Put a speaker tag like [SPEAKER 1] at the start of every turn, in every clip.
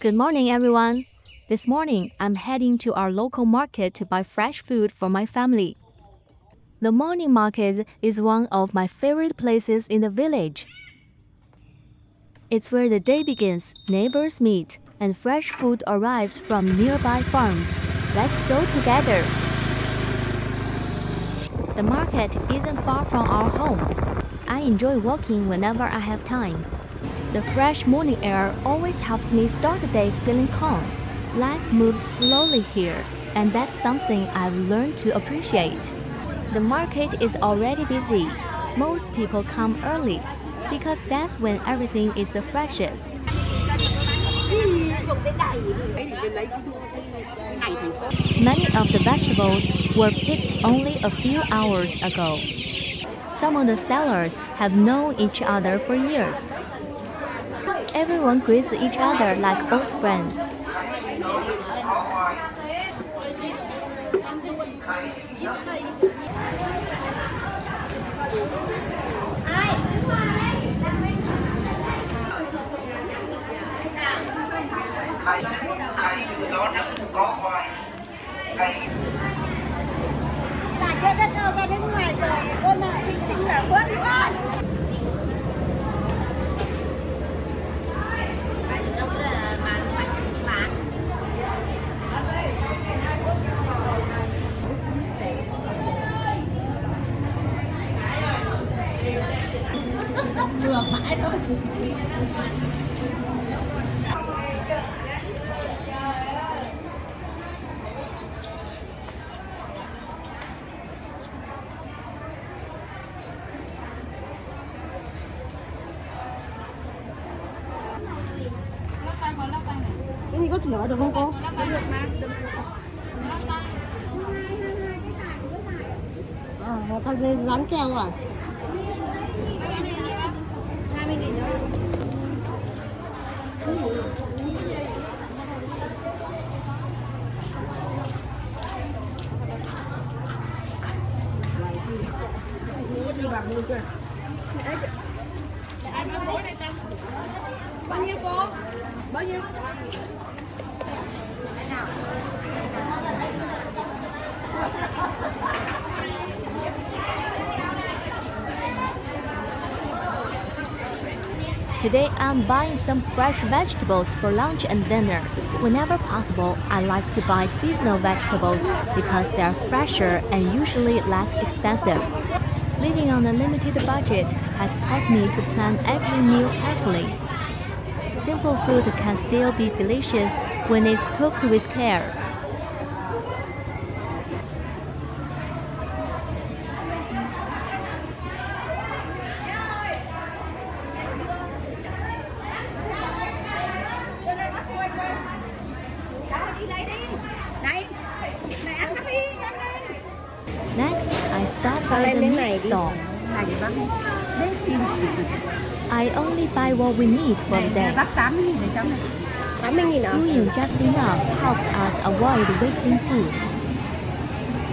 [SPEAKER 1] Good morning, everyone. This morning, I'm heading to our local market to buy fresh food for my family. The morning market is one of my favorite places in the village. It's where the day begins, neighbors meet, and fresh food arrives from nearby farms. Let's go together. The market isn't far from our home. I enjoy walking whenever I have time. The fresh morning air always helps me start the day feeling calm. Life moves slowly here, and that's something I've learned to appreciate. The market is already busy. Most people come early because that's when everything is the freshest. Many of the vegetables were picked only a few hours ago. Some of the sellers have known each other for years. Everyone greets each other like old friends.
[SPEAKER 2] Cái này có thửa được không cô? Người ta dán keo à? 20.000 nữa. Bao nhiêu cô? Bao nhiêu?
[SPEAKER 1] Today, I'm buying some fresh vegetables for lunch and dinner. Whenever possible, I like to buy seasonal vegetables because they're fresher and usually less expensive. Living on a limited budget has taught me to plan every meal carefully. Simple food can still be delicious when it's cooked with care. Next, I stop by the meat stall. I only buy what we need for the day.
[SPEAKER 2] 80.000 ạ?
[SPEAKER 1] Doing just enough helps us avoid wasting food.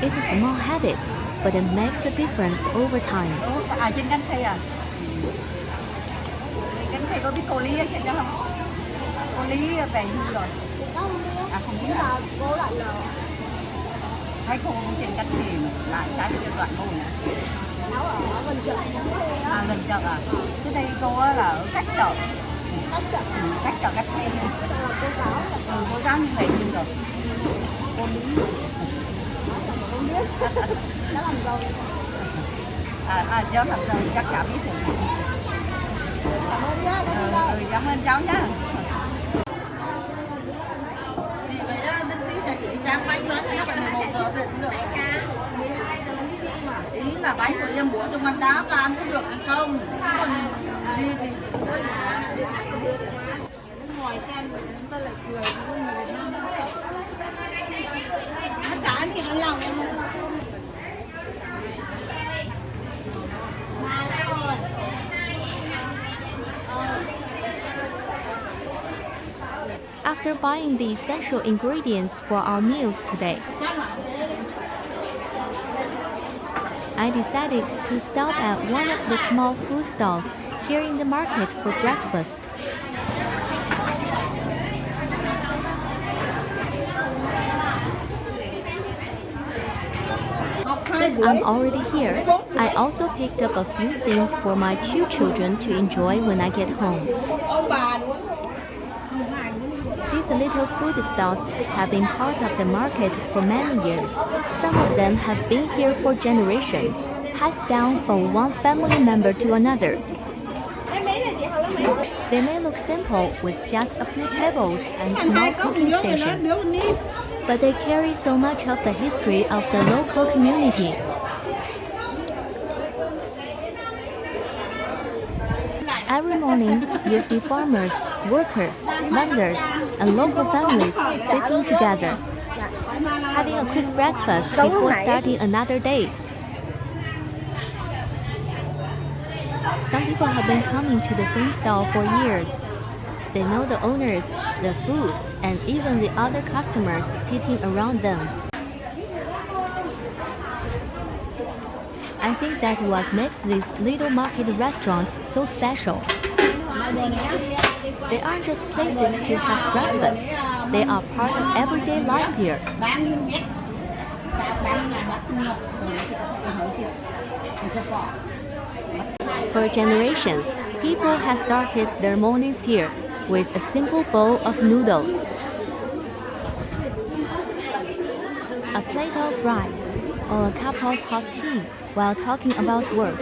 [SPEAKER 1] It's a small habit, but it makes a difference over time.
[SPEAKER 3] Trên cánh cây à? Cánh cây có biết cô Lý ở trên đó không? Cô Lý về hưu rồi. Không biết à?
[SPEAKER 2] Cô lại là
[SPEAKER 3] thấy cô cũng trên cánh cây lại trái trên đoạn cô nè.
[SPEAKER 2] nó ở gần chợ.
[SPEAKER 3] Gần chợ à? Cái đây cô là ở cách chợ. Cách chợ cách cây. Cô giáo như vậy hưu rồi. Cô Lý.
[SPEAKER 2] Không biết. Nó làm rồi.
[SPEAKER 3] Cháu làm rồi chắc chả biết rồi.
[SPEAKER 2] Cảm ơn nhá, con đi đây.
[SPEAKER 3] Cảm ơn cháu nhá.
[SPEAKER 4] Chị với đơn phí cho chị đang bánh mới thì nó phải 11 giờ về cũng được.
[SPEAKER 2] 12 giờ đi mà.
[SPEAKER 4] Ý là bánh của em muốn trong ăn đá ra ăn có được hay không? Còn đi thì bên ngoài xem rồi chúng ta lại cười với người Việt Nam. Nó chả ăn thì nó lòng em không?
[SPEAKER 1] After buying the essential ingredients for our meals today, I decided to stop at one of the small food stalls here in the market for breakfast. Since I'm already here, I also picked up a few things for my two children to enjoy when I get home. These little food stalls have been part of the market for many years. Some of them have been here for generations, passed down from one family member to another. They may look simple with just a few tables and small cooking stations, but they carry so much of the history of the local community. Every morning, you see farmers, workers, vendors, and local families sitting together, having a quick breakfast before starting another day. Some people have been coming to the same stall for years. They know the owners, the food, and even the other customers sitting around them. I think that's what makes these little market restaurants so special. They aren't just places to have breakfast. They are part of everyday life here. For generations, people have started their mornings here with a simple bowl of noodles, a plate of rice, or a cup of hot tea while talking about work,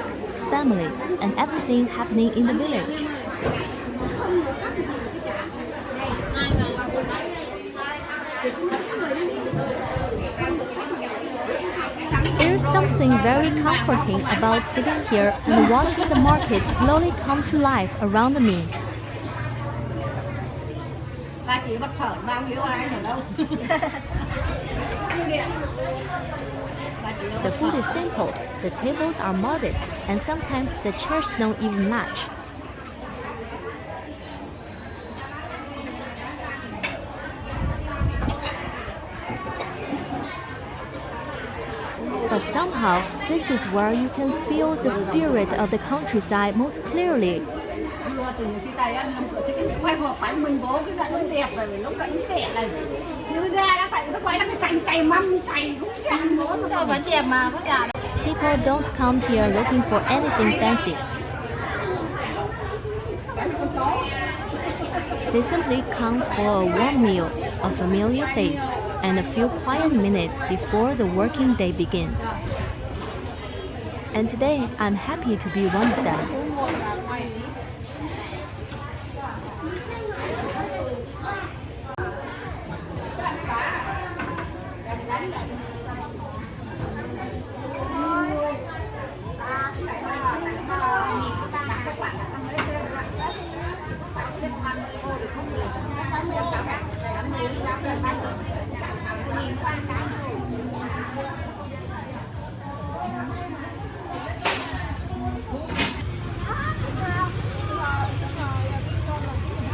[SPEAKER 1] family, and everything happening in the village. There's something very comforting about sitting here and watching the market slowly come to life around me. The food is simple, the tables are modest, and sometimes the chairs don't even match. But somehow, this is where you can feel the spirit of the countryside most clearly. People don't come here looking for anything fancy. They simply come for a warm meal, a familiar face, and a few quiet minutes before the working day begins. And today, I'm happy to be one of them.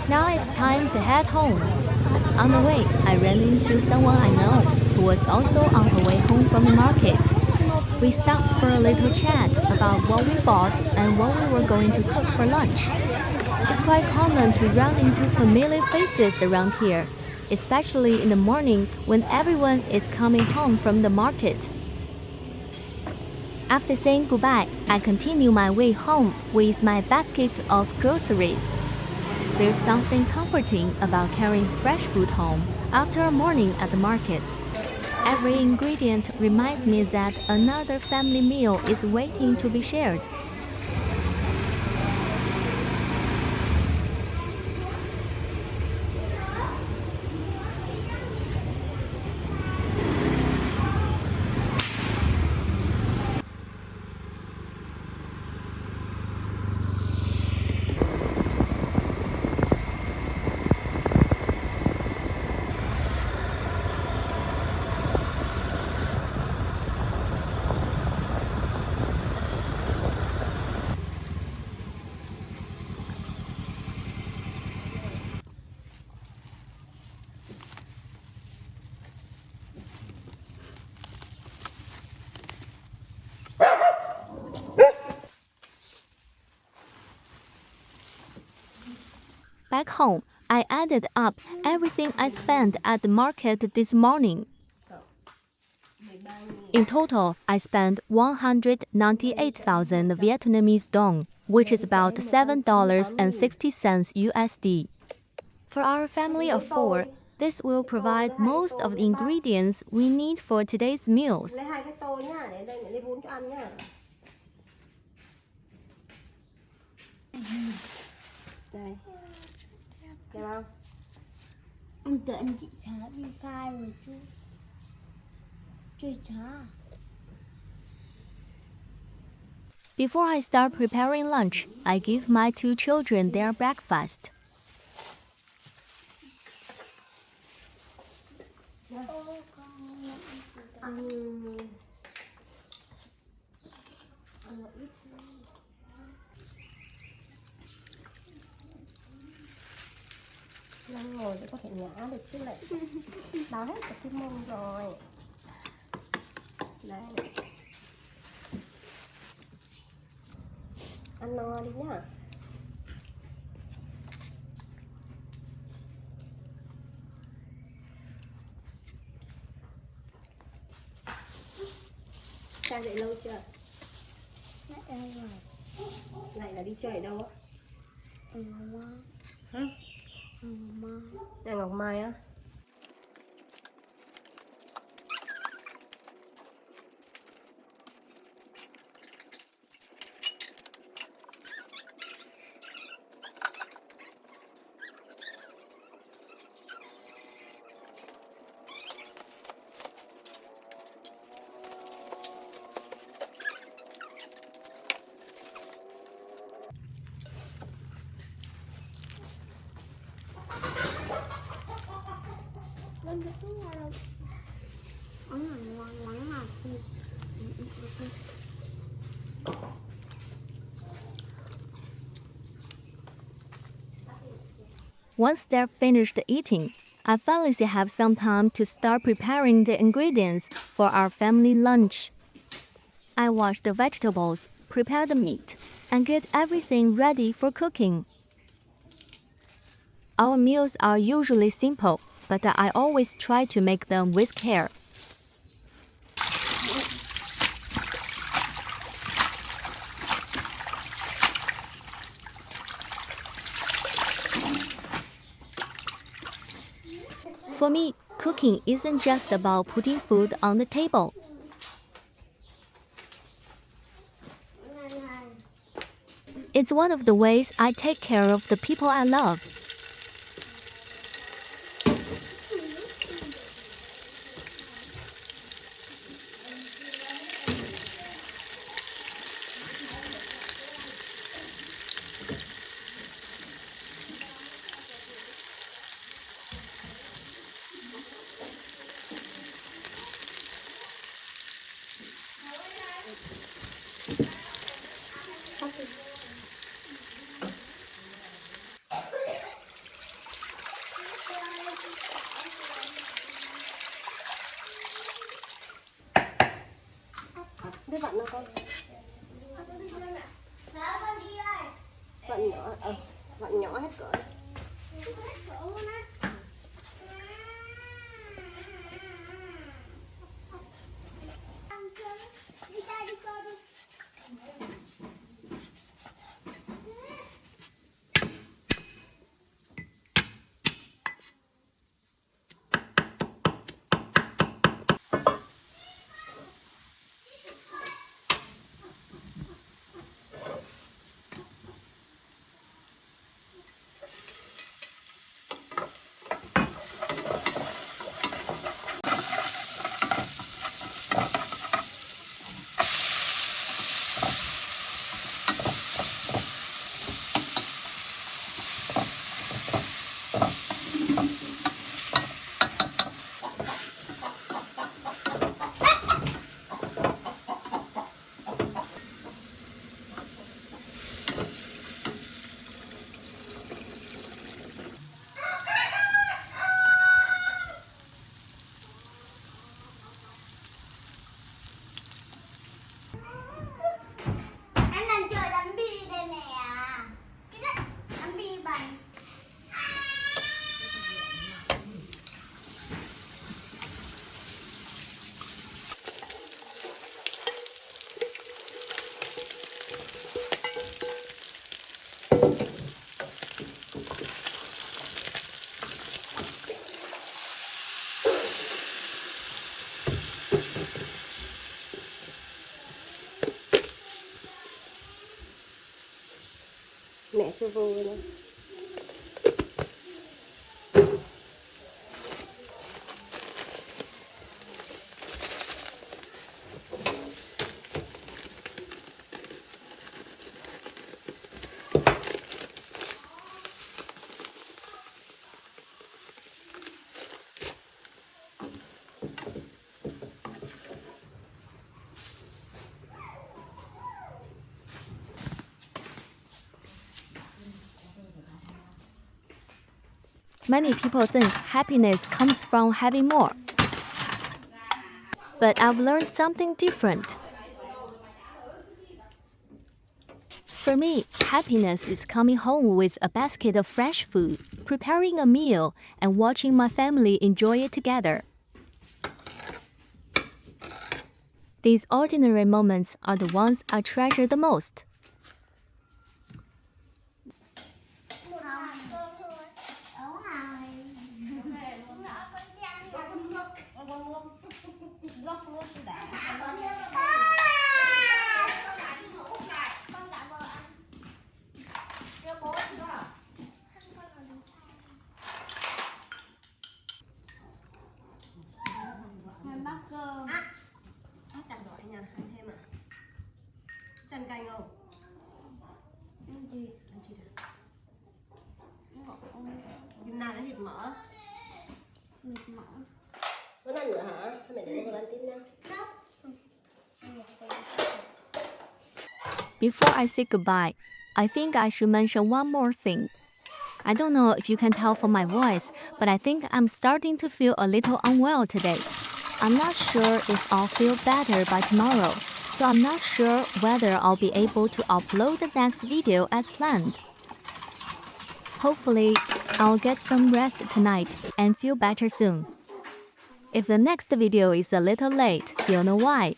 [SPEAKER 1] Now it's time to head home. On the way, I ran into someone I know who was also on her way home from the market. We stopped for a little chat about what we bought and what we were going to cook for lunch. It's quite common to run into familiar faces around here, especially in the morning when everyone is coming home from the market. After saying goodbye, I continue my way home with my basket of groceries. There's something comforting about carrying fresh food home after a morning at the market. Every ingredient reminds me that another family meal is waiting to be shared. Back home, I added up everything I spent at the market this morning. In total, I spent 198,000 Vietnamese dong, which is about $7.60 USD. For our family of 4, this will provide most of the ingredients we need for today's meals.
[SPEAKER 2] Lấy 2 cái tô nhá, để đây lấy bún cho ăn nhá. Đây. Được không?
[SPEAKER 5] Anh tự anh chị xá đi phai rồi chứ. Chơi xá.
[SPEAKER 1] Before I start preparing lunch, I give my 2 children their breakfast.
[SPEAKER 2] Đang ngồi để có thể ngã được chứ lại đau hết cả cái mông rồi. Đây. Ăn no đi nhá. Cha dậy lâu chưa?
[SPEAKER 5] Lại đây rồi.
[SPEAKER 2] Lại là đi chơi ở đâu á?
[SPEAKER 5] Ngọc Mai.
[SPEAKER 2] Hả?
[SPEAKER 5] Ngọc Mai.
[SPEAKER 2] Nhà Ngọc Mai á?
[SPEAKER 5] Lên được cái nhà đâu. Ấn là ngon lắm mà.
[SPEAKER 1] Once they're finished eating, I finally have some time to start preparing the ingredients for our family lunch. I wash the vegetables, prepare the meat, and get everything ready for cooking. Our meals are usually simple, but I always try to make them with care. For me, cooking isn't just about putting food on the table. It's one of the ways I take care of the people I love.
[SPEAKER 2] Biết vặn không con? Vặn nhỏ, vặn nhỏ hết cỡ. vui nữa.
[SPEAKER 1] Many people think happiness comes from having more. But I've learned something different. For me, happiness is coming home with a basket of fresh food, preparing a meal, and watching my family enjoy it together. These ordinary moments are the ones I treasure the most.
[SPEAKER 2] Chanh gọi nha, ăn thêm à? Chanh cay không? Ăn chi được? Hôm nay đã thịt mỡ. Muốn ăn nữa hả? Thôi mẹ để con ăn tiếp nha.
[SPEAKER 1] Before I say goodbye, I think I should mention one more thing. I don't know if you can tell from my voice, but I think I'm starting to feel a little unwell today. I'm not sure if I'll feel better by tomorrow, so I'm not sure whether I'll be able to upload the next video as planned. Hopefully, I'll get some rest tonight and feel better soon. If the next video is a little late, you'll know why.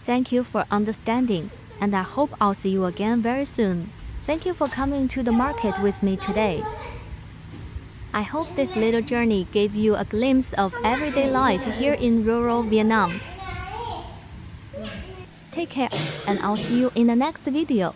[SPEAKER 1] Thank you for understanding, and I hope I'll see you again very soon. Thank you for coming to the market with me today. I hope this little journey gave you a glimpse of everyday life here in rural Vietnam. Take care, and I'll see you in the next video.